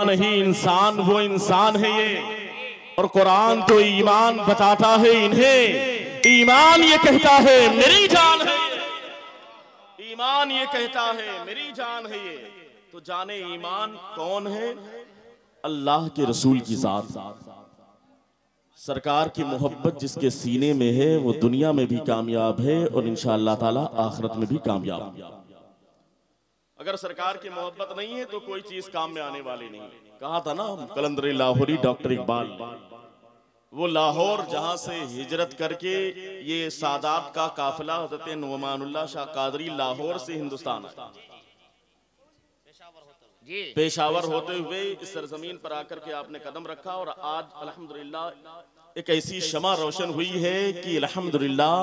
नहीं इंसान, वो इंसान है ये। और कुरान तो ईमान बताता है इन्हें। ईमान ये कहता है मेरी जान है ये। ईमान ये कहता है मेरी जान है ये। तो जाने ईमान कौन है? अल्लाह के रसूल की जात। सरकार की मोहब्बत जिसके सीने में है वो दुनिया में भी कामयाब है और इंशाअल्लाह ताला आखिरत में भी कामयाब। अगर सरकार की मोहब्बत नहीं है तो कोई चीज काम में आने वाली नहीं। कहा था ना कलंदर लाहौरी डॉक्टर इकबाल, वो लाहौर जहां से हिजरत करके ये सादात का काफिला हज़रत नुमानुल्लाह शाह कादरी लाहौर से हिंदुस्तान आया, पेशावर होते हुए इस सरजमीन पर आकर के आपने कदम रखा। और आज अल्हम्दुलिल्लाह एक ऐसी शमा रोशन हुई है कि अल्हम्दुलिल्लाह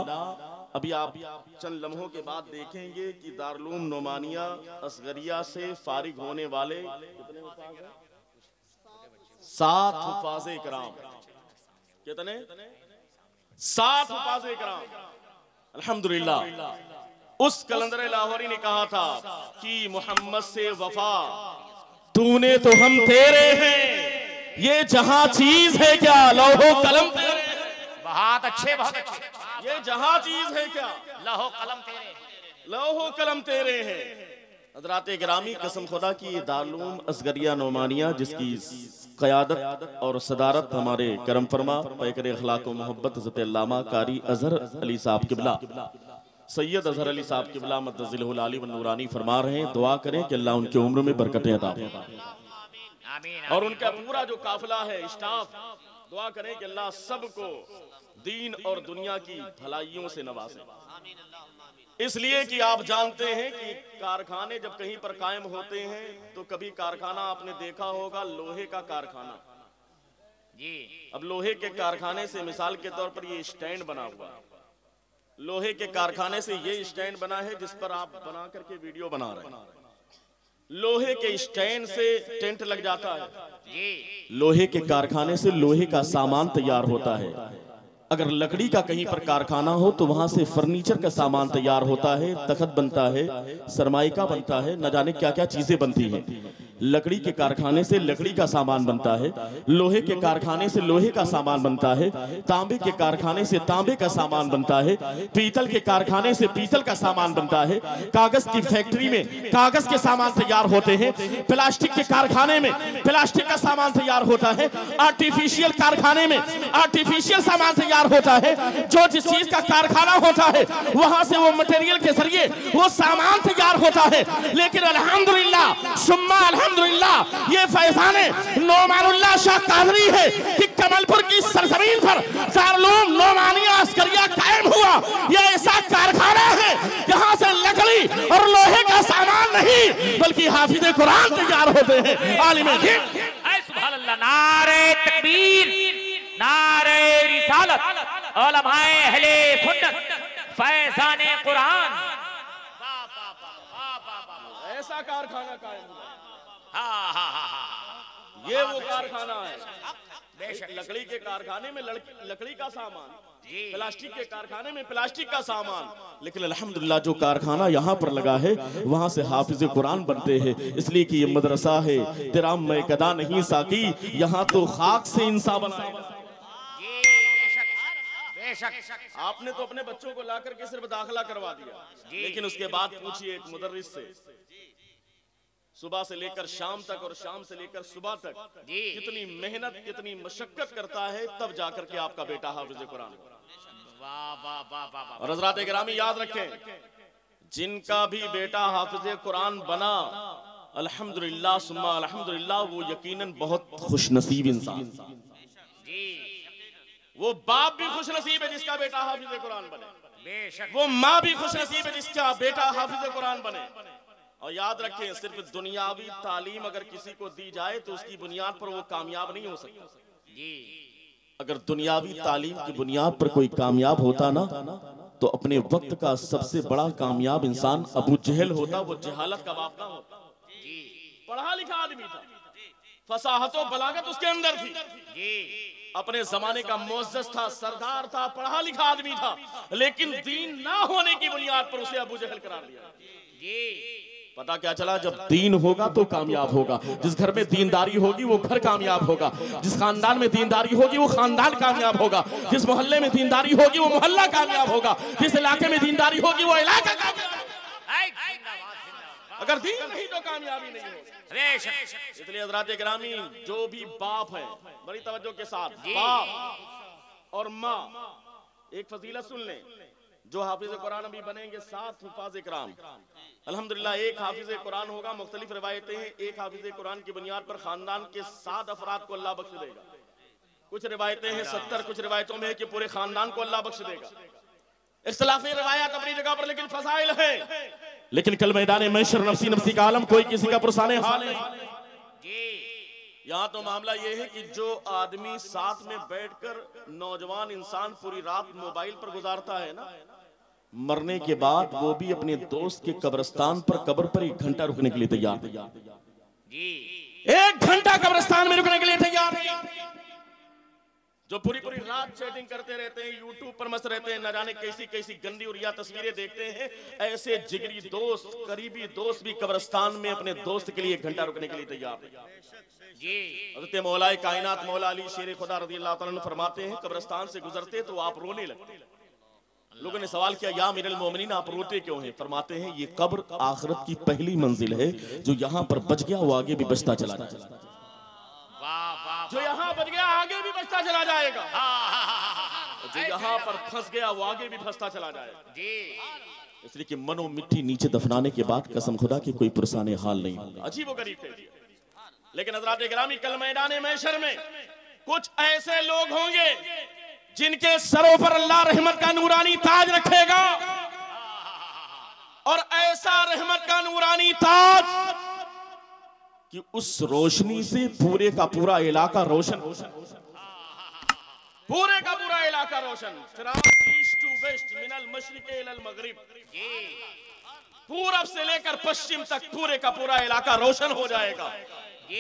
अभी आप चंद लम्हों के बाद देखेंगे कि दारुल नोमानिया असगरिया से फारिग होने वाले 7 हुफ़ाज़े इकराम, कितने? 7 हुफ़ाज़े इकराम। अल्हम्दुलिल्लाह उस कलंदर लाहौरी ने कहा था कि मोहम्मद से वफा तूने तो हम तेरे हैं, ये जहां चीज है क्या लौहो कलम तेरे। बहुत अच्छे, बहुत अच्छे। ये जहां चीज है क्या लौहो कलम तेरे, लौहो कलम तेरे हैं। हज़रात गिरामी, कसम खुदा की दारुल असगरिया नोमानिया जिसकी क़यादत और सदारत हमारे करम फरमा पैकर अखलाक व मोहब्बत हज़रत अल्लामा कारी अजहर अली साहब किबला सैयद अजहर अली साहब किबला मद्दज़िलहुल आली व नूरानी फरमा रहे हैं। दुआ करें कि अल्लाह उनकी उम्र में बरकतें अता फरमाए और उनका पूरा जो काफिला है स्टाफ, दुआ करें कि अल्लाह सबको दीन और दुनिया की भलाइयों से नवाजे। इसलिए कि आप जानते हैं कि कारखाने जब कहीं पर कायम होते हैं तो कभी कारखाना आपने देखा होगा लोहे का कारखाना जी। अब लोहे के कारखाने से मिसाल के तौर पर ये स्टैंड बना हुआ, लोहे के कारखाने से ये स्टैंड बना है जिस पर आप बना करके वीडियो बना रहे हैं। लोहे के स्टैंड से टेंट लग जाता है जी। लोहे के कारखाने से लोहे का सामान तैयार होता है। अगर लकड़ी का कहीं पर कारखाना हो तो वहां से फर्नीचर का सामान तैयार होता है, तख्त बनता है, सरमाइका बनता है, न जाने क्या क्या चीजें बनती हैं। लकड़ी के कारखाने से लकड़ी का सामान बनता है, लोहे के कारखाने से लोहे का सामान बनता है, तांबे के कारखाने से तांबे का सामान बनता है, पीतल के कारखाने से पीतल का सामान बनता है, कागज की फैक्ट्री में कागज के सामान तैयार होते हैं, प्लास्टिक के कारखाने में प्लास्टिक का सामान तैयार होता है, आर्टिफिशियल कारखाने में आर्टिफिशियल सामान तैयार होता है। जो जिस चीज का कारखाना होता है वहां से वो मटेरियल के जरिए वो सामान तैयार होता है। लेकिन अल्हम्दुलिल्लाह सुम्मा अल्हम्दुलिल्लाह ये फैजाने नोमानुल्लाह शाह कादरी है कि कमलपुर की सरजमीन पर दारुल नोमानिया असगरिया कायम हुआ। यह ऐसा कारखाना है जहां से लकड़ी और लोहे का सामान नहीं बल्कि हाफिज़े कुरान तैयार होते हैं। आलिम दीन सुभान अल्लाह, नारे तकबीर, नारे रिसालत, उलमाए अहले सुन्नत, फैजाने कुरान। ऐसा कारखाना कायम हुआ। हाँ हाँ हाँ हाँ, ये वो कारखाना है। बेशक। लकड़ी के कारखाने में लकड़ी का सामान, प्लास्टिक के कारखाने में प्लास्टिक का सामान। लेकिन अल्हम्दुलिल्लाह जो कारखाना यहाँ पर लगा है वहां से हाफिज़े कुरान बनते हैं। इसलिए कि ये मदरसा है तेरा मैं कदा नहीं साकी, यहाँ तो खाक से इंसान बनाएगा। आपने तो अपने बच्चों को ला करके सिर्फ दाखिला करवा दिया, लेकिन उसके बाद पूछिए एक मुदर्रिस से, सुबह से लेकर शाम तक और शाम से लेकर सुबह तक कितनी मेहनत कितनी मशक्कत करता है, तब जाकर के आपका बेटा हाफिज़े कुरान। और हज़रात गिरामी याद रखें, जिनका भी बेटा हाफिज़े कुरान बना अल्हम्दुलिल्लाह सुम्मा अल्हम्दुलिल्लाह वो यकीनन बहुत खुशनसीब इंसान। वो बाप भी खुशनसीब है जिसका बेटा हाफिज़े कुरान बने, वो माँ भी खुशनसीब है जिसका बेटा हाफिज़े कुरान बने। और याद रखें, सिर्फ दुनियावी तालीम अगर किसी को दी जाए तो उसकी बुनियाद पर वो कामयाब नहीं हो सकता। अगर दुनियावी तालीम की बुनियाद पर कोई कामयाब होता ना तो अपने वक्त का सबसे बड़ा कामयाब इंसान अबू जहल होता। वो जहालत का बाप ना होता, पढ़ा लिखा आदमी था, फसाहत और बलागत उसके अंदर थी, अपने जमाने का मोअज़्ज़ज़ था, सरदार था, पढ़ा लिखा आदमी था, लेकिन दीन ना होने की बुनियाद पर उसे अबू जहल करार दिया। पता क्या चला, जब दीन होगा तो कामयाब होगा। जिस घर में दीनदारी होगी वो घर कामयाब होगा, जिस खानदान में दीनदारी होगी वो खानदान कामयाब होगा, जिस मोहल्ले में दीनदारी होगी वो मोहल्ला कामयाब होगा, जिस इलाके में दीनदारी होगी वो इलाका कामयाब होगा। अगर दीन नहीं तो कामयाबी नहीं होगी। इसलिए हज़रात गिरामी, जो भी बाप है, बड़ी तवज्जो के साथ, बाप और माँ, एक फजीलत सुन लें, जो हाफिज कुरान अभी बनेंगे 7 हुफाज इकराम, अल्हम्दुलिल्लाह एक हाफिज कुरान होगा। मुख्तलिफ रिवायतें हैं, एक हाफिज कुरान की बुनियाद पर खानदान के 7 अफराद को अल्लाह बख्श देगा। कुछ रिवायतें हैं 70, कुछ रिवायतों में है कि पूरे खानदान को अल्लाह बख्श देगा। इख्तिलाफी रिवायत अपनी जगह पर, लेकिन फसाइल है। लेकिन कल मैदान महशर नफसी नफसी का आलम, कोई किसी का पुरसाने हाल नहीं। यहाँ तो मामला ये है कि जो आदमी साथ में बैठकर नौजवान इंसान पूरी रात मोबाइल पर गुजारता है ना, मरने के बाद वो भी अपने दोस्त के कब्रिस्तान पर, कब्र पर 1 घंटा रुकने के लिए तैयार जी। 1 घंटा कब्रिस्तान में रुकने के लिए तैयार है। जो पूरी पूरी रात चैटिंग करते रहते हैं, यूट्यूब पर मस्त रहते हैं, न जाने कैसी कैसी गंदी और या तस्वीरें देखते हैं, ऐसे जिगरी दोस्त, करीबी दोस्त भी कब्रिस्तान में अपने दोस्त के लिए 1 घंटा रुकने के लिए तैयार है जी। हज़रत मौलाए कायनात मौला अली शेर खुदा रज़ियल्लाहु ताला अन्हु फरमाते हैं, कब्रिस्तान से गुजरते तो आप रोने लगते। लोगों ने सवाल किया, या अमीरुल मोमिनीन आप रोते क्यों हैं? फरमाते हैं, ये कब्र आखिरत की पहली मंजिल है, जो यहाँ पर बच गया वो आगे भी बचता चला जाएगा। जो यहाँ बच गया आगे भी बचता चला जाएगा, जो यहाँ पर फंस गया वो आगे भी फंसता चला जाएगा जी। इसलिए कि मनो मिट्टी नीचे दफनाने के बाद कसम खुदा की कोई पुरसाने हाल नहीं होगा। अजीब व गरीब थे। लेकिन हज़रात गिरामी, कल मैदान महशर में कुछ ऐसे लोग होंगे जिनके सरों पर अल्लाह रहमत का नूरानी ताज रखेगा, और ऐसा रहमत का नूरानी ताज कि उस रोशनी से पूरे का पूरा इलाका रोशन, पूरे का पूरा इलाका रोशन। ईस्ट टू वेस्ट, मिनल मशरिक इलल मगरिब, पूरब से लेकर पश्चिम तक पूरे का पूरा इलाका रोशन हो जाएगा।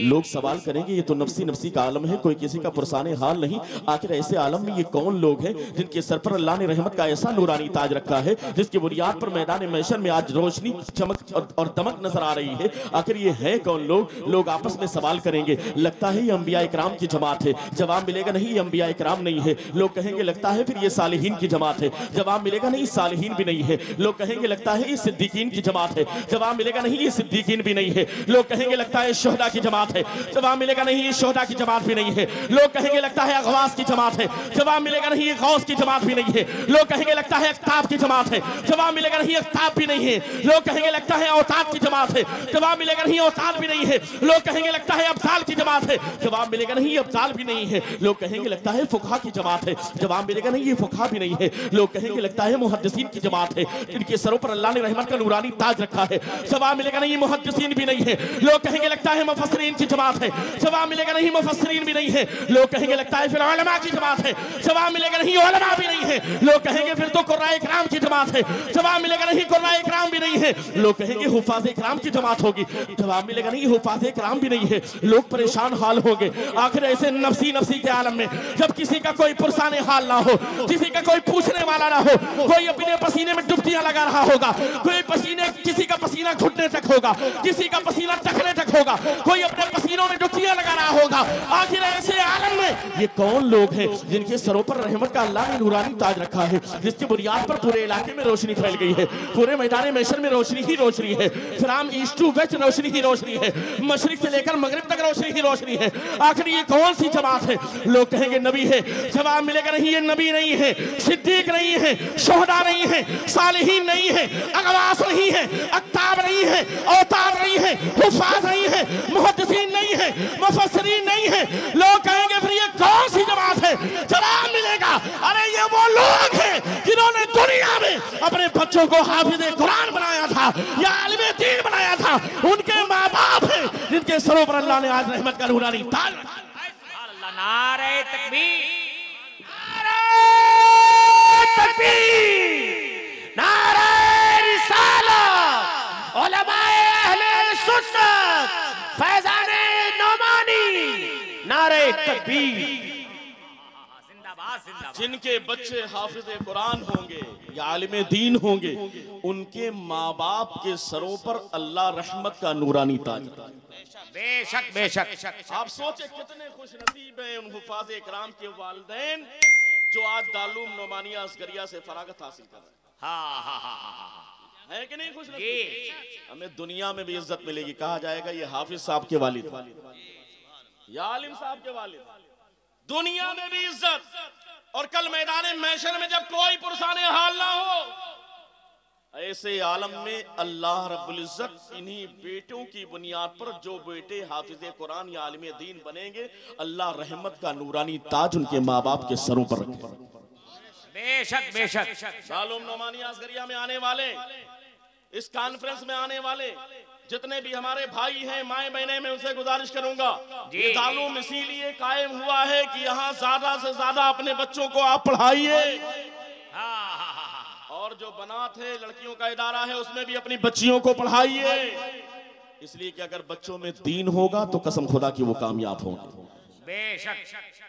लोग सवाल करेंगे, ये तो नफसी नफसी का आलम है, कोई किसी का पुरसाने हाल नहीं। आखिर ऐसे आलम में ये कौन लोग हैं जिनके सर पर अल्लाह ने रहमत का ऐसा नूरानी ताज रखा है, जिसकी बुनियाद पर मैदान महशर में आज रोशनी, चमक और दमक नजर आ रही है? आखिर ये है कौन लोग? लोग आपस में सवाल करेंगे। लगता है ये अंबिया इकराम की जमात है। जवाब मिलेगा, नहीं ये अंबिया इकराम नहीं है। लोग कहेंगे लगता है फिर ये सालिहीन की जमात है। जवाब मिलेगा, नहीं सालिहीन भी नहीं है। लोग कहेंगे लगता है ये सिद्दीकीन की जमात है। जवाब मिलेगा, नहीं ये सिद्दीकीन भी नहीं है। लोग कहेंगे लगता है शुहदा की जमात है। जवाब मिलेगा, नहीं ये शुहदा की जमात भी नहीं है। लोग कहेंगे लगता है अगवास की जमात है। जवाब मिलेगा, नहीं ये गौस की जमात भी नहीं है। लोग कहेंगे लगता है अख्ताब की जमात है। जवाब मिलेगा, नहीं अख्ताब भी नहीं है। लोग कहेंगे लगता है औताद की जमात है। जवाब मिलेगा, नहीं औताद भी नहीं है। लोग कहेंगे लगता है अब्दाल की जमात है। जवाब मिलेगा, नहीं अब्दाल भी नहीं है। लोग कहेंगे लगता है फुकहा की जमात है। जवाब मिलेगा, नहीं ये फुकहा भी नहीं है। लोग कहेंगे लगता है मुहद्दिसीन की जमात है, जिनके सरों पर अल्लाह ने रहमत का नूरानी ताज रखा है। जवाब मिलेगा, नहीं मुहद्दिसीन भी नहीं है। लोग कहेंगे लगता है मुफस्सिरीन की जमात है। जवाब मिलेगा, नहीं मुफस्सिरीन भी नहीं है। लोग कहेंगे लगता है फिर उलमा की जमात है। जवाब मिलेगा, नहीं उलमा भी नहीं है। लोग कहेंगे फिर तो कुर्राए इकराम की जमात है। जवाब मिलेगा, नहीं कुर्राए इकराम भी नहीं है। लोग कहेंगे हुफाज़े इकराम की जमात होगी। जवाब मिलेगा, नहीं हुफाज़े इकराम भी नहीं है। लोग परेशान हाल होंगे। आखिर ऐसे नफसी नफसी के आलम में जब किसी का कोई पुरसाने हाल ना हो, किसी का कोई पूछने वाला ना हो, कोई अपने पसीने में डुबकियां लगा रहा होगा, कोई पसीने, किसी का पसीना घुटने तक होगा, किसी का पसीना टखने तक होगा, कोई अपने पसीनों में डुबकियां लगा रहा होगा। आखिर ऐसे आलम में ये कौन लोग हैं जिनके सरों पर रहमत का अल्लाह ने नूरानी ताज रखा है, जिसकी बुनियाद पर पूरे इलाके में रोशनी फैल गई है। पूरे मैदान महशर में रोशनी ही रोशनी है। फ्राम ईस्ट टू वेस्ट रोशनी ही रोशनी है। मशरिक से लेकर मगरिब तक रोशनी ही रोशनी है। आखिर ये कौन सी जमात है? लोग कहेंगे नबी है। जवाब मिलेगा, नहीं ये नबी नहीं है, सिद्दीक नहीं है, शुहदा नहीं है, सालिहीन नहीं है, अगवास नहीं है, अख्ताब नहीं है, औताद नहीं है, हुफाज नहीं है, मुहद्दिसीन नहीं है, मुफस्सिरीन नहीं है। लोग कहेंगे फिर ये कौन सी जमात है? जवाब मिलेगा, अरे ये वो लोग हैं जिन्होंने दुनिया में अपने बच्चों को हाफिज़े कुरान बनाया था या आलिमे दीन बनाया था। उनके माँ बाप हैं जिनके सरों पर अल्लाह ने आज रहमत का नूरानी ताज। नारे तकबीर, नारे रिसालत, उलमाए अहले सुन्नत, फैज़ाने नौमानी, नारे तकबीर, जिंदाबाद जिंदाबाद। जिनके बच्चे हाफिज कुरान होंगे या आलिम दीन होंगे, उनके माँ बाप के सरों पर अल्लाह रहमत का नूरानी ताज। बेशक बेशक। आप सोचे कितने खुश नसीब हैं उन हुफाज इकराम के वालिदैन जो आज दारूल नोमानिया असगरिया से फरागत हासिल कर रहे हैं। हाँ हाँ हाँ, है कि नहीं खुश नसीब? हमें दुनिया में भी इज्जत मिलेगी, कहा जाएगा ये हाफिज साहब के वालिद या आलिम साहब के वालिद, दुनिया में भी इज्जत। और कल मैदान महशर में जब कोई पुरसाने हाल ना हो, ऐसे आलम में अल्लाह रब्बुल इज्जत इन्हीं बेटों की बुनियाद पर जो बेटे हाफिज कुरान या आलिम दीन बनेंगे, अल्लाह रहमत का नूरानी ताज उनके माँ बाप के सरों पर रखे। बेशक बेशक। दारूल नोमानिया असगरिया में आने वाले, इस कॉन्फ्रेंस में आने वाले जितने भी हमारे भाई हैं, माए बहने, मैं उनसे गुजारिश करूंगा, ये दारूल इसीलिए कायम हुआ है कि यहाँ ज्यादा से ज्यादा अपने बच्चों को आप पढ़ाइए। और जो बनात है, लड़कियों का इदारा है, उसमें भी अपनी बच्चियों को पढ़ाइए। इसलिए कि अगर बच्चों में दीन होगा तो कसम खुदा की वो कामयाब होंगे। बेशक।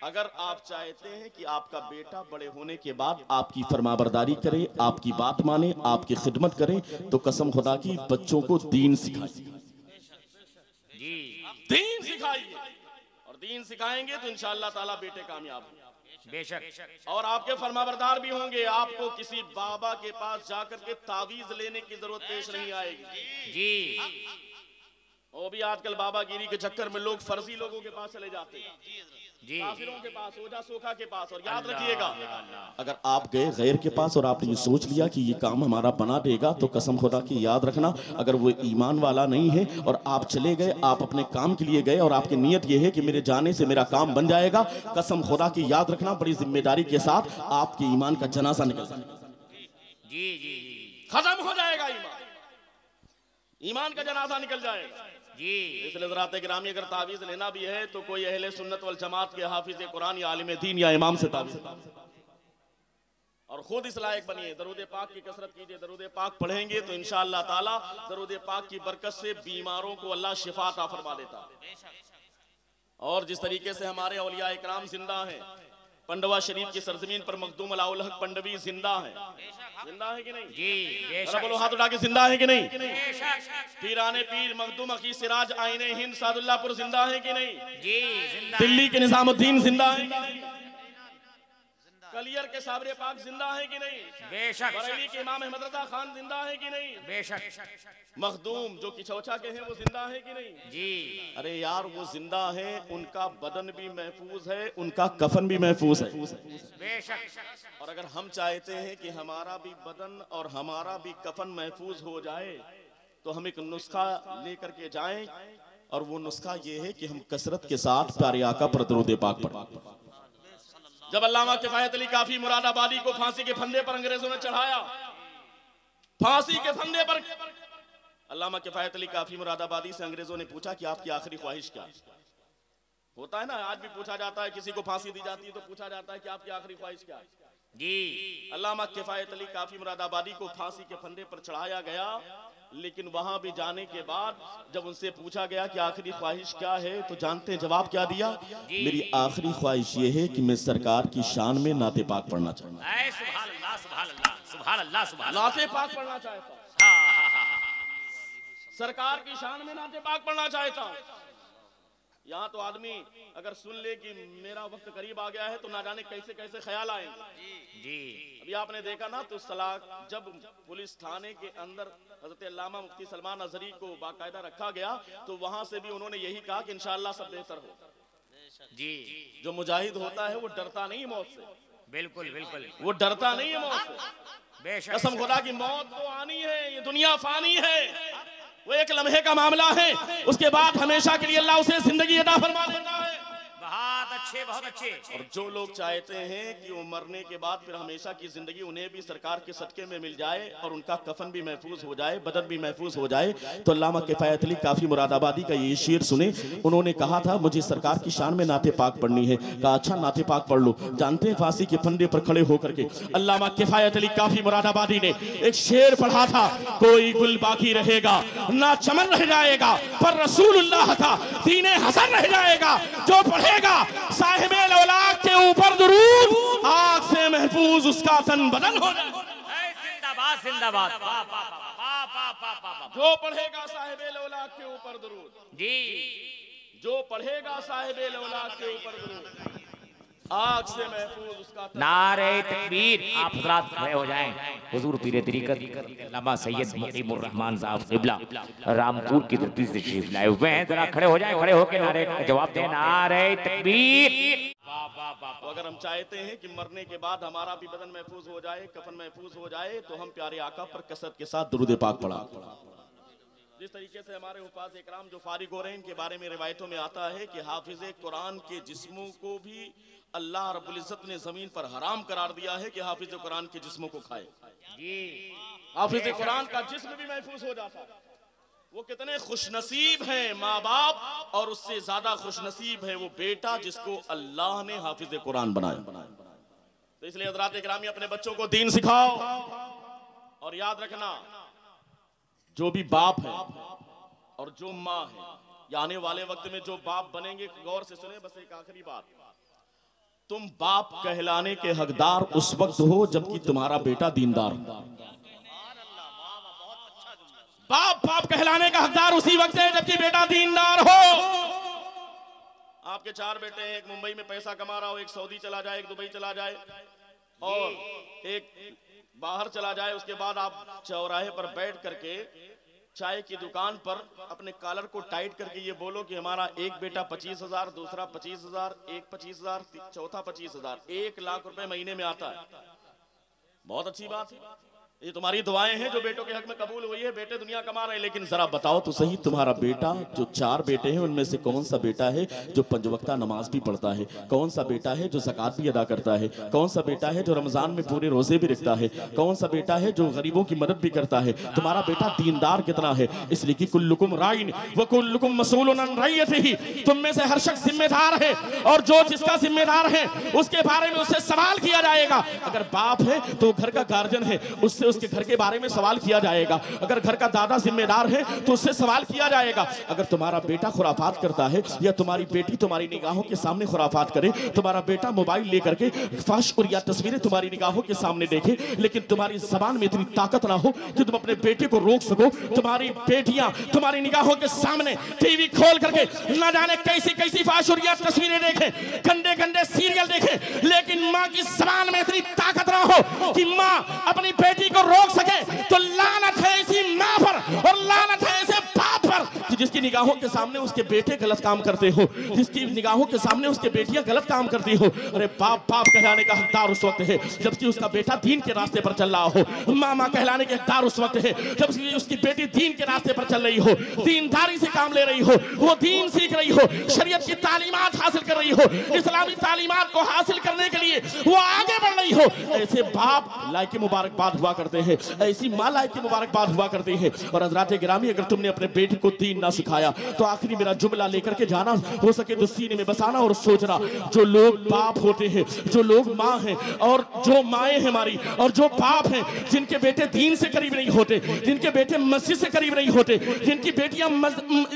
अगर आप चाहते हैं कि आपका बेटा बड़े होने के बाद आपकी फरमाबरदारी करे, आपकी बात माने, आपकी खिदमत करे, तो कसम खुदा की बच्चों को दीन सिखाइए। दीन सिखाइए, और दीन सिखाएंगे तो इंशाअल्लाह ताला बेटे कामयाब होंगे। बेशक। और आपके फरमाबरदार भी होंगे। आपको किसी बाबा के पास जाकर के तावीज लेने की जरूरत पेश नहीं आएगी जी। वो भी आजकल बाबागिरी के चक्कर में लोग फर्जी लोगों के पास चले जाते हैं, जी, काफिरों के पास, ओझा सोखा के पास। और याद रखिएगा, अगर आप गए गैर के पास और आपने ये सोच लिया कि ये काम हमारा बना देगा, तो कसम खुदा की याद रखना, अगर वो ईमान वाला नहीं है और आप चले गए, आप अपने काम के लिए गए और आपकी नीयत ये है कि मेरे जाने से मेरा काम बन जाएगा, कसम खुदा की याद रखना, बड़ी जिम्मेदारी के साथ आपके ईमान का जनाजा निकल जाएगा। जी जी, खत्म हो जाएगा ईमान का जनाजा निकल जाएगा जी। इसलिए ज़रात गिरामी, अगर तावीज़ लेना भी है तो कोई अहले सुन्नत वल जमात के हाफिज कुरान या आलिम दीन या इमाम से तावीज़, और खुद इस लायक बनिए। दरूद पाक की कसरत कीजिए, दरूद पाक पढ़ेंगे तो इंशाअल्लाह ताला दरूद पाक की बरकत से बीमारों को अल्लाह शिफा अता फरमा देता है। और जिस तरीके से हमारे औलिया इकराम जिंदा हैं, पंडवा शरीफ की सरजमीन पर मखदूम अलाउल हक पंडवी जिंदा है। जिंदा है कि नहीं जी? बोलो हाथ उठा के जिंदा है कि नहीं? पीराने पीर मखदूम अकी सिराज आईने हिंद सादुल्लापुर जिंदा है कि नहीं? जी जिंदा। दिल्ली के निजामुद्दीन जिंदा है कि नहीं? कलियर के साबरे पाक जिंदा है कि नहीं? बेशक। बरेली के इमाम अहमद रजा खान जिंदा है कि नहीं? बेशक। मखदूम जो किचौचा के हैं वो जिंदा है कि नहीं? जी। अरे यार वो जिंदा है, उनका बदन भी महफूज है, उनका कफन भी महफूज है। बेशक। और अगर हम चाहते हैं कि हमारा भी बदन और हमारा भी कफन महफूज हो जाए, तो हम एक नुस्खा लेकर के जाएं, और वो नुस्खा ये है कि हम कसरत के साथ प्यारे आका पर दरूद पाक पढ़ें। जब अल्लामा किफायत अली काफी मुरादाबादी को फांसी के फंदे पर अंग्रेजों ने चढ़ाया, फांसी के फंदे पर अल्लामा किफायत अली काफी मुरादाबादी से अंग्रेजों ने पूछा कि आपकी आखिरी ख्वाहिश क्या है? होता है ना, आज भी पूछा जाता है, किसी को फांसी दी जाती है तो पूछा जाता है कि आपकी आखिरी ख्वाहिश क्या है? जी। अल्लामा किफायत अली काफी मुरादाबादी को फांसी के फंदे पर चढ़ाया गया, लेकिन वहां भी जाने के बाद जब उनसे पूछा गया कि आखिरी ख्वाहिश क्या है, तो जानते हैं जवाब क्या दिया? मेरी आखिरी ख्वाहिश ये है कि मैं सरकार की शान में नाते पाक पढ़ना चाहता हूं। सुभान अल्लाह, सुभान अल्लाह, सुभान अल्लाह, सुभान अल्लाह। नाते पाक पढ़ना चाहता हूं, सरकार की शान में नाते पाक पढ़ना चाहता हूं। यहाँ तो आदमी अगर सुन ले कि मेरा वक्त करीब आ गया है तो ना जाने कैसे कैसे ख्याल आएंगे। जी। अभी आपने देखा ना, तो सलाह जब पुलिस थाने के अंदर हजरत अल्लामा मुफ्ती सलमान अजहरी को बाकायदा रखा गया, तो वहां से भी उन्होंने यही कहा कि इंशाअल्लाह सब बेहतर हो। जी। जो मुजाहिद होता है वो डरता नहीं मौत से। बिल्कुल बिल्कुल, वो डरता नहीं है मौत से। बेशक। कसम खुदा की, मौत तो आनी है, ये दुनिया फानी है, वो एक लम्हे का मामला है, उसके बाद हमेशा के लिए अल्लाह उसे जिंदगी अता फरमा देता है। बहुत अच्छे, बहुत अच्छे। और जो लोग चाहते हैं कि वो मरने के बाद फिर हमेशा की जिंदगी उन्हें भी सरकार के सदके में मिल जाए और उनका कफन भी महफूज हो जाए, बदन भी महफूज हो जाए, तो अल्लामा किफायत अली काफी मुरादाबादी का ये शेर सुने। उन्होंने कहा था मुझे सरकार की शान में नाते पाक पढ़नी है। कहा अच्छा नाते पाक पढ़ लो। जानते हैं फांसी के फंदे पर खड़े होकर के अल्लामा किफायत अली काफी मुरादाबादी ने एक शेर पढ़ा था, कोई गुल बाकी रहेगा ना चमन रह जाएगा, पर रसूलुल्लाह था दीने हसन रह जाएगा। जो पढ़ेगा साहिबे औलाद के ऊपर दुरूद, आग से उसका तन बदन हो जाए। जिंदाबाद जिंदाबाद। वाह वाह वाह वाह वाह वाह। जो पढ़ेगा साहिबे लौलाक के ऊपर दुरूद, जी जो पढ़ेगा साहिबे लौलाक के ऊपर दुरूद, आग से महफूज उसका तन। नारे तकबीर। आप हजरात खड़े हो जाएं। हुजूर पीरे तरीकत अल्लामा सैयद मुकीमुर रहमान साहब क़िबला रामपुर की धरती से तशरीफ लाए हुए हैं। जरा खड़े हो जाएं, खड़े होकर नारे का जवाब दें। नारे तकबीर। तो अगर हम चाहते हैं कि मरने के बाद हमारा भी बदन महफूज हो जाए, कफन महफूज हो जाए, तो हम प्यारे आका पर कसरत के साथ दुरूद पाक पढ़ा। जिस तरीके से हमारे उपास इकराम जो फारिग हो रहे हैं, इनके बारे में रिवायतों में आता है कि हाफिज कुरान के जिस्मों को भी अल्लाह रब्बुल इज्जत ने जमीन पर हराम करार दिया है कि हाफिज कुरान के जिस्मों को खाए। हाफिज कुरान का जिस्म भी महफूज हो जाता है। वो कितने खुशनसीब हैं माँ बाप, और उससे ज्यादा खुशनसीब है वो बेटा जिसको अल्लाह ने हाफिज कुरान बनाया। तो इसलिए हज़रात इकरामी अपने बच्चों को दीन सिखाओ, और याद रखना जो भी बाप है और जो माँ है, या आने वाले वक्त में जो बाप बनेंगे, गौर से सुने बस एक आखिरी बात, तुम बाप कहलाने के हकदार उस वक्त हो जबकि तुम्हारा बेटा दीनदार। बाप कहलाने का हकदार उसी वक्त है जबकि बेटा दीनदार हो। आपके 4 बेटे हैं, एक मुंबई में पैसा कमा रहा हो, एक सऊदी चला जाए, एक दुबई चला जाए, और एक बाहर चला जाए। उसके बाद आप चौराहे पर बैठ करके चाय की दुकान पर अपने कॉलर को टाइट करके ये बोलो कि हमारा एक बेटा 25,000, दूसरा 25,000, एक 25,000, चौथा 25,000, 1 लाख रुपए महीने में आता है। बहुत अच्छी बात है, ये तुम्हारी दुआएं हैं जो बेटों के हक में कबूल हुई है। बेटे दुनिया कमा रहे हैं, लेकिन जरा बताओ तो सही, तुम्हारा बेटा जो 4 बेटे हैं उनमें से कौन सा बेटा है जो 5 वक्ता नमाज भी पढ़ता है? कौन सा बेटा है जो ज़कात भी अदा करता है? कौन सा बेटा है जो रमजान में पूरे रोजे भी रखता है? कौन सा बेटा है जो गरीबों की मदद भी करता है? तुम्हारा बेटा दीनदार कितना है? इसलिए कि कुल्लुकुम राइन व कुल्लुकुम मसूलुन अन रइयतिही, तुम में से हर शख्स जिम्मेदार है, और जो जिसका जिम्मेदार है उसके बारे में उससे सवाल किया जाएगा। अगर बाप है तो घर का गार्जियन है, उससे उसके घर के बारे में सवाल किया जाएगा। अगर घर का दादा जिम्मेदार है तो उससे सवाल किया जाएगा। अगर तुम्हारा बेटा खुराफात करता है या तुम्हारी बेटी तुम्हारी निगाहों के सामने खुराफात करे, तुम्हारा बेटा मोबाइल लेकर के फाश और या तस्वीरें तुम्हारी निगाहों के सामने देखे, लेकिन तुम्हारी जबान में इतनी ताकत ना हो कि तुम अपने बेटे को रोक सको, तुम्हारी बेटियां तुम्हारी निगाहों के सामने टीवी खोल करके न जाने कैसी कैसी फाश और या तस्वीरें देखें, गंदे गंदे सीरियल देखें, लेकिन माँ की जबान में इतनी ताकत ना हो कि माँ अपनी बेटी को रोक सके, तो लानत है इसी माँ पर और लानत है ऐसे बाप पर कि जिसकी निगाहों के सामने उसके बेटे गलत काम करते हो, जिसकी निगाहों के सामने उसके बेटियां गलत काम करती हो। अरे बाप कहलाने का हकदार उस वक्त है जबकि उसका बेटा दीन के रास्ते पर चल रहा हो। मामा कहलाने के हकदार उस वक्त है जब उसकी बेटी दीन के रास्ते पर चल रही हो, दीनदारी से काम ले रही हो, वो दीन सीख रही हो, शरीयत की तालीमात हासिल कर रही हो, इस्लामी तालीमात को हासिल करने के लिए वो आगे बढ़ रही हो। ऐसे बाप लायक मुबारकबाद हुआ करते हैं, ऐसी माँ लायक मुबारकबाद हुआ करती है। और हज़रात गिरामी, अगर तुमने अपने बेटे को दीन ना सिखाया तो आखिरी मेरा जुमला लेकर के जाना, हो सके तो सीने में बसाना और सोचना, जो लोग बाप होते हैं, जो लोग माँ हैं और जो माएँ हैं हमारी, और जो बाप हैं जिनके बेटे दीन से करीब नहीं होते, जिनके बेटे मस्जिद से करीब नहीं होते, जिनकी बेटियां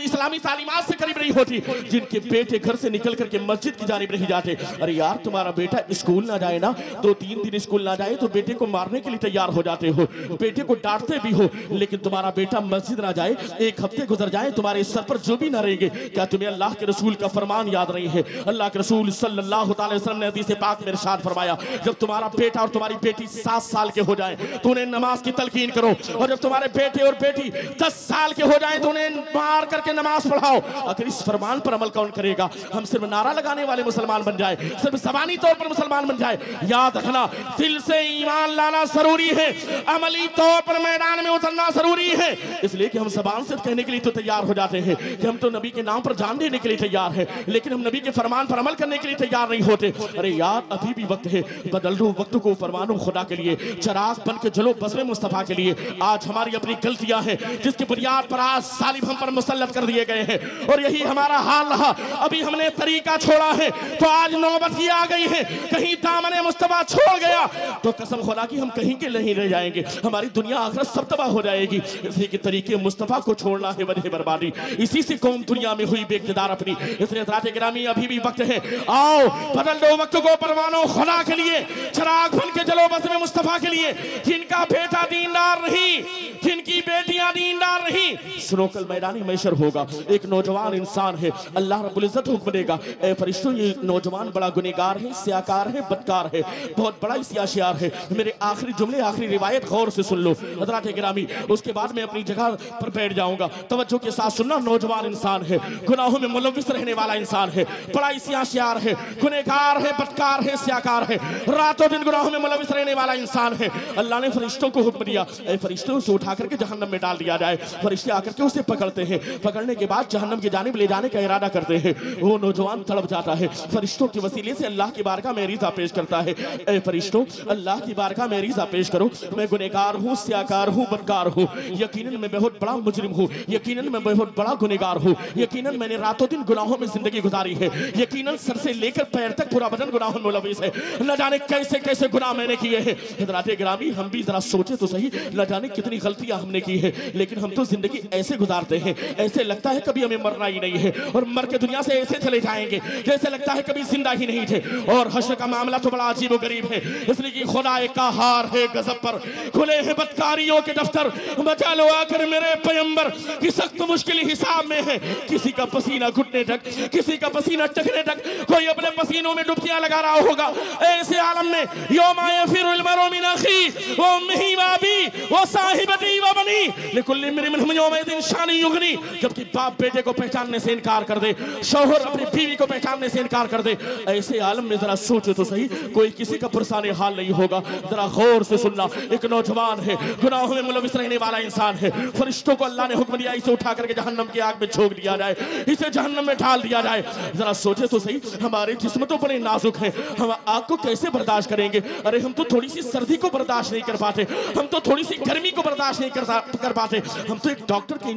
इस्लामी तालीमात से करीब नहीं होती, जिनके बेटे घर से निकल करके मस्जिद की जानिब नहीं जाते। अरे यार, तुम्हारा बेटा स्कूल ना जाए ना, 2-3 दिन स्कूल ना जाए तो बेटे को मारने के लिए तैयार हो जाते हो, बेटे को डांटते भी हो, लेकिन तुम्हारा बेटा मस्जिद ना जाए, 1 हफ्ते गुजर जाए, तुम्हारे सर पर जो भी ना रहेंगे। क्या तुम्हें अल्लाह के रसूल का फरमान याद नहीं है? अल्लाह के रसूल सल्लल्लाहु अलैहि वसल्लम ने हदीस पाक में इरशाद फरमाया, जब तुम्हारा बेटा और तुम्हारी बेटी 7 साल के हो जाए तो उन्हें नमाज की तलकीन करो, और जब तुम्हारे बेटे और बेटी 10 साल के हो जाए तो उन्हें मार करके नमाज पढ़ाओ। अगर इस फरमान पर अमल कौन करेगा? हम सिर्फ नारा लगाने वाले मुसलमान बन जाए, सिर्फ ज़बानी तौर पर मुसलमान बन जाए? याद रखना, दिल से ईमान लाना जरूरी है, अमली तौर पर मैदान में उतरना जरूरी है। इसलिए कि हम ज़बान से कहने के लिए तो तैयार हो जाते हैं कि हम तो नबी के नाम पर जान देने के लिए तैयार है, लेकिन हम नबी के फरमान पर अमल करने के लिए तैयार नहीं होते। अरे यार, अभी भी वक्त है, बदल दो वक्त को, फरमानो खुदा के लिए, चराग बन के जलो बज़्म मुस्तफ़ा के लिए। आज हमारी अपनी गलतियां हैं जिसकी बुनियाद पर आज सालिब हम पर मुसल्लत कर दिए गए हैं, और यही हमारा हाल रहा। अभी हमने तरीका छोड़ा है तो आज नौबत ही आ गई है, कहीं दामने मुस्तफ़ा छोड़ गया तो कसम खुदा की हम कहीं के नहीं रह जाएंगे, हमारी दुनिया आखिरत सब तबाह हो जाएगी। इसलिए कि तरीके मुस्तफ़ा को छोड़ना है वजह बर्बादी, इसी से कौम दुनिया में हुई बेइक़्तिदार अपनी। इसलिए हज़रात गिरामी अभी भी वक्त है, आओ बदल दो वक्त को परवानो खुदा के लिए, चिराग बन के जलो बज़्म मुस्तफा के लिए। जिनका बेटा दीनदार नहीं, जिनकी बेटियां दीनदार नहीं, सुनो कल मैदानी मैशर होगा। एक नौजवान इंसान है, अल्लाह रब्बुल इज़्ज़त हुक्म देगा, ए फरिश्तों ये नौजवान बड़ा गुनहगार है, स्याकार है, बदकार है, बहुत बड़ा सियाशियार है। मेरे आखिरी जुमले, आखिरी रिवायत गौर से सुन लो हज़रात गिरामी, उसके बाद मैं अपनी जगह पर बैठ जाऊंगा। तवज्जो के साथ सुनना। नौजवान इंसान है, गुनाहों में मुलव्विस रहने वाला इंसान है, बड़ा सियाशियार है, गुनहगार है, बदकार है, स्याकार है, रातों दिन गुनाहों में मुलव्विस रहने वाला इंसान है। अल्लाह ने फरिश्तों को हुक्म दिया, ए फरिश्तों उसे उठा करके जहन्नम में डाल दिया जाए। फरिश्ते आकर के उसे पकड़ते हैं, पकड़ने के बाद जहन्नम की जानिब ले जाने का इरादा करते हैं। वो नौजवान तड़प जाता है, फरिश्तों के वसीले से अल्लाह की बारगाह में रिज़ा पेश करता है। ए फरिश्तों, अल्लाह की बारगाह में रिज़ा पेश करो, मैं गुनहगार हूँ, स्याकार हूँ, बदकार हूँ, यकीनन मैं बहुत बड़ा मुजरिम हूँ, यकीनन मैं बहुत बड़ा गुनहगार हूँ, यकीनन मैंने रातों दिन गुनाहों में जिंदगी गुजारी है, यकीनन सर से लेकर पैर तक पूरा बदन गुनाहों में मुलव्विस है। न जाने कैसे कैसे गुनाह मैंने किए हैं। हज़रात गिरामी, हम भी जरा सोचे तो सही, न जाने कितनी गलतियां हमने की है, लेकिन हम तो जिंदगी ऐसे गुजारते हैं, ऐसे लगता है कभी हमें मरना ही नहीं है, और मर के दुनिया से ऐसे चले जाएंगे जैसे लगता है कभी जिंदा ही नहीं थे। और हश्र का मामला तो बड़ा अजीब व गरीब है, इसलिए कि खुदा का हार है गजब पर, खुले हैं बदकारियों के दफ्तर, बचा लो आकर मेरे पैगंबर की सख्त मुश्किल हिसाब में है। किसी का पसीना घुटने तक, किसी का पसीना टखने तक, कोई अपने पसीनों में डुबकियां लगा रहा होगा। ऐसे आलम में यौमा यफिरुल मरउ मिन अखी व उम्मिही व अबी व साहिबती व बनी लिकुल्लि इम्रिइन मिनहुम यौमइज़िन शान युगनी, जबकि बाप बेटे को पहचानने से इनकार कर दे, शौहर अपनी बीवी को पहचानने से इनकार कर दे। ऐसे आलम में जरा सोचो तो सही, कोई किसी का पुरसाने हाल नहीं होगा। जरा गौर से सुनना। एक नौजवान है, गुनाहों में मुलव्विस रहने वाला इंसान है, फरिश्तों को अल्लाह ने हुक्म दिया इसे उठा करके जहन्नम की आग में झोंक दिया जाए, इसे जहन्नम में डाल दिया जाए। जरा सोचे तो सही, हमारे जिस्म तो बड़े नाजुक हैं, हम आग को कैसे बर्दाश्त करेंगे। अरे हम तो थोड़ी सी सर्दी को बर्दाश्त नहीं कर पाते, हम तो थोड़ी सी गर्मी को बर्दाश्त नहीं कर पाते, हम तो एक डॉक्टर के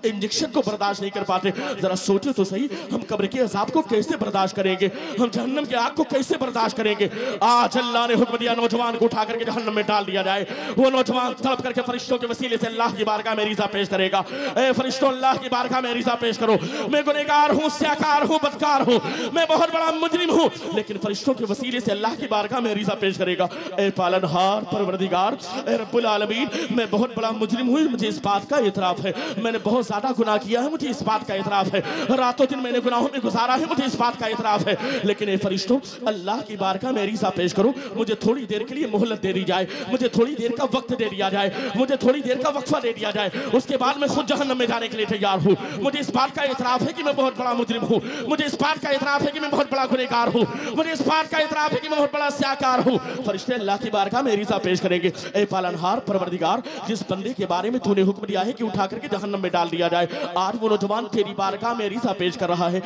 इंजेक्शन को बर्दाश्त नहीं कर पाते। जरा सोचे तो सही, हम कब्र के अजाब को कैसे बर्दाश्त करेंगे, हम जहन्नम की आग को कैसे बर्दाश्त करेंगे। आज अल्लाह ने हुक्म दिया नौजवान को उठा करके जहन्नम में डाल दिया जाए। वो नौजवान तड़प करके फरिश्तों के वसीले से अल्लाह की बारगाह में रिज़ा पेश करेगा। ए फरिश्तों, अल्लाह की बारगाह में रिज़ा पेश करो, मैं गुनहगार हूँ, स्याकार हूँ, बदकार हूँ, मैं बहुत बड़ा मुजरिम हूँ, लेकिन फरिश्तों के वसीले से अल्लाह की बारगाह में रिज़ा पेश करेगा। ए पालनहार, परवरदिगार, ए रब्बुल आलमीन, मैं बहुत बड़ा मुजरिम हूँ, मुझे इस बात का इतराफ है, मैंने बहुत ज्यादा गुनाह किया है, मुझे इस बात का इतराफ है, रातों दिन मैंने गुनाहों में गुजारा है, मुझे इस बात का इतराफ है। लेकिन ए फरिश्तों, अल्लाह की बारगाह में रिज़ा पेश करो, मुझे थोड़ी देर के लिए मोहलत दे दी जाए, मुझे थोड़ी देर का वक्त दे दिया जाए, मुझे थोड़ी देर का वक्फा दे दिया जाए, उसके बाद मैं खुद जहन्नम में जाने के लिए तैयार हूँ। मुझे इस बात का इतराफ है कि मैं बहुत बड़ा मुजरिम हूँ, मुझे इस बात का इतराफ है कि मैं बहुत बड़ा गुनहगार हूँ, मुझे इस बात का इतराफ है कि मैं बहुत बड़ा स्याकार हूँ। फरिश्ते अल्लाह की बारगाह में रिज़ा पेश करेंगे। ए पालनहार, परवरदिगार, जिस बंदे के बारे में तूने हुक्म दिया है कि उठा करके जहन्नम में डाल दिया जाए, आज वो नौजवान तेरी बारगाह में रिज़ा पेश कर रहा है।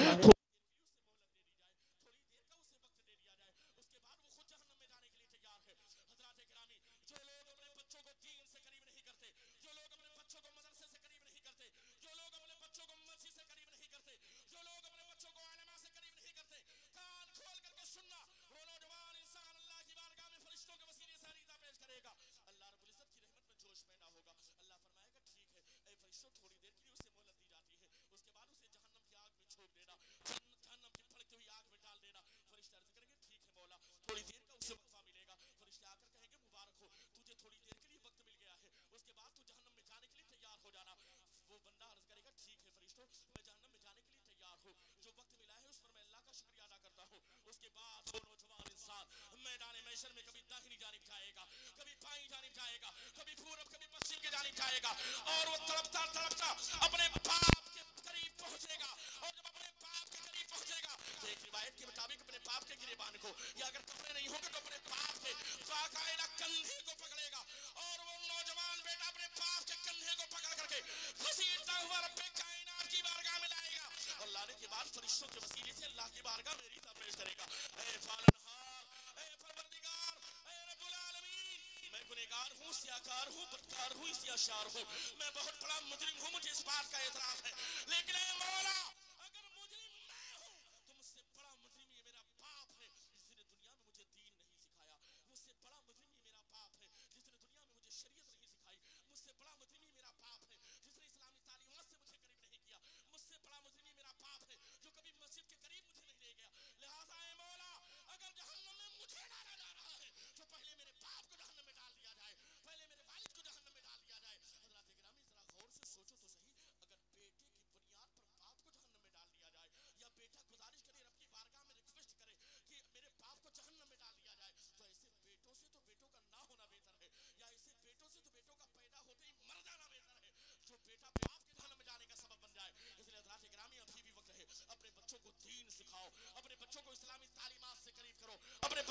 और वो तड़पता तड़पता अपने बाप के करीब पहुंचेगा, और जब अपने बाप के करीब पहुंचेगा तो एक रिवायत के मुताबिक अपने बाप के गिरेबान को, या अगर कपड़े नहीं होंगे तो अपने बाप के बाकायदा कंधे को पकड़ेगा, और वो नौजवान बेटा अपने बाप के कंधे को पकड़ करके घसीटता हुआ रब्बे कायनात की बारगाह में लाएगा, और लाने के बाद फरिश्तों के वसीले से अल्लाह की बारगाह में रिज़ा पेश करेगा। ए पालनहार, ए परवरदिगार, ए रब्बुल आलमीन, मैं गुनहगार हूँ, स्याकार हूँ, बदकार हूँ, स्याशार हूँ, मैं बहुत बड़ा मुजरिम हूँ, मुझे इस बात का एतराफ है, लेकिन ए मौला, अगर मुजरिम मैं हूँ तो मुझसे बड़ा मुजरिम ये मेरा बाप है जिसने दुनिया में मुझे दीन नहीं सिखाया, मुझसे बड़ा मुजरिम ये मेरा बाप है जिसने दुनिया में मुझे शरीयत नहीं सिखाई, मुझसे बड़ा मुजरिम ये मेरा बाप है जिसने इस्लामी तालीमात से मुझे करीब नहीं किया,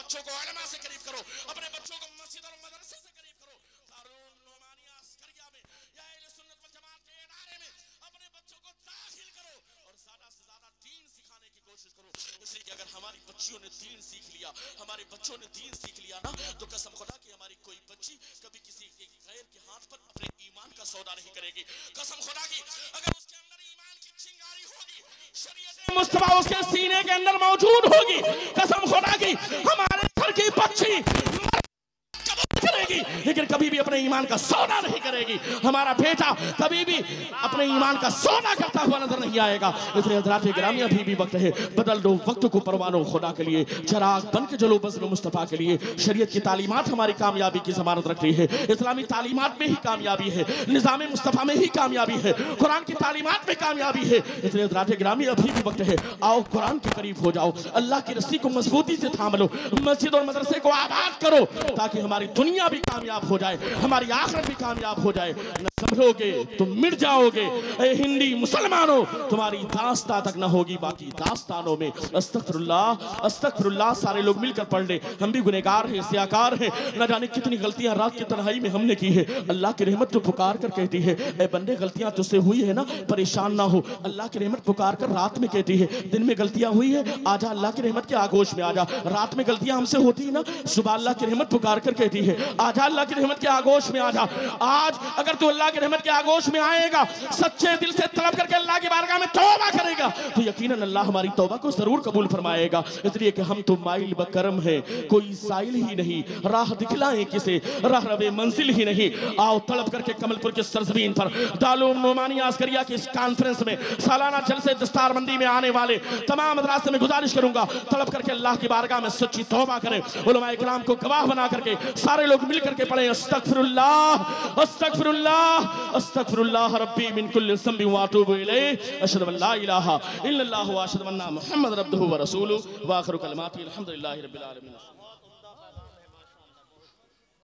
बच्चों को उलमा से करीब करो, अपने बच्चों को मस्जिद और मदरसे से करीब करो। दारुल नौमानिया अस्करिया में या अहले सुन्नत वल जमात के इदारे में अपने बच्चों को दाखिल करो और ज्यादा से ज्यादा दीन सिखाने की कोशिश करो। इसलिए कि अगर हमारी बच्चियों ने दीन सीख लिया, हमारे बच्चों ने दीन सीख लिया ना, तो कसम खुदा की हमारी कोई बच्ची कभी किसी गैर के हाथ पर अपने ईमान का सौदा नहीं करेगी। कसम खुदा की अगर उसके अंदर ईमान की चिंगारी होगी, शरीयत मुस्तफा उसके सीने के अंदर मौजूद होगी, कसम खुदा की हमारे घर की बच्ची करेगी लेकिन कभी भी अपने ईमान का सौदा नहीं करेगी। हमारा बेटा कभी भी अपने ईमान का सौदा करता हुआ नजर नहीं आएगा। इसलिए हज़रात गिरामी अभी भी वक्त है, बदल दो वक्त को परवानो खुदा के लिए, चिराग बन के जलो बज़्म मुस्तफ़ा के लिए। शरीयत की तालीमात हमारी कामयाबी की ज़मानत रखती है, इस्लामी तालीमात में ही कामयाबी है, निज़ाम मुस्तफ़ा में ही कामयाबी है, कुरान की तालीमात में कामयाबी है। इसलिए हज़रात गिरामी अभी भी वक्त है, आओ कुरान के करीब हो जाओ, अल्लाह की रस्सी को मजबूती से थाम लो, मस्जिद और मदरसे को आबाद करो ताकि हमारी दुनिया भी कामयाब हो जाए, हमारी आखिरत भी कामयाब हो जाए। न संभलोगे तो मिट जाओगे। ए हिंदी मुसलमानों, तुम्हारी दास्तां तक न होगी बाकी दास्तानों में। अस्तगफिरुल्लाह अस्तगफिरुल्लाह, सारे लोग मिलकर पढ़ ले। हम भी गुनहगार हैं, सियाकार हैं, न जाने कितनी गलतियां रात की तन्हाई में हमने की है। अल्लाह की रहमत तो पुकार कर कहती है, ए बंदे गलतियां तुझसे हुई है ना, परेशान ना हो। अल्लाह की रहमत पुकार कर रात में कहती है, दिन में गलतियां हुई है, आजा अल्लाह की रहमत के आगोश में आजा। रात में गलतियां हमसे होती है ना, सुबह अल्लाह की रहमत पुकार कर कहती है, आजा अल्लाह की रहमत के आगोश में आजा। आज अगर तू अल्लाह की रहमत के आगोश में आएगा, सच्चे दिल से तलब करके अल्लाह की बारगाह में तौबा करेगा, तो यकीनन अल्लाह हमारी तौबा को जरूर कबूल फरमाएगा। इसलिए कि हम तो माइल बकरम है, कोई साइल ही नहीं, राह दिखलाएं किसे, राह रवे मंजिल ही नहीं। आओ तलब करके कमलपुर के सरजमीन पर दारुल नौमानिया अस्करिया की इस कॉन्फ्रेंस में सालाना जलसे दस्तारबंदी में आने वाले तमाम हज़रात से मैं गुजारिश करूंगा, तलब करके अल्लाह की बारगाह में सच्ची तौबा करें। उलमा इकराम को गवाह बना करके सारे लोग मिल करके पढ़ें, अस्तगफिरुल्लाह अस्तगफिरुल्लाह अस्तगफिरुल्लाह रब्बी मिन कुल्लि ज़ंबि व अतूबु इलैहि, अशहदु अन ला इलाहा इल्लल्लाह व अशहदु अन्ना मुहम्मद अब्दुहु व रसूलुहु व आखिरु कलिमाति अल्हम्दुलिल्लाहि रब्बिल आलमीन।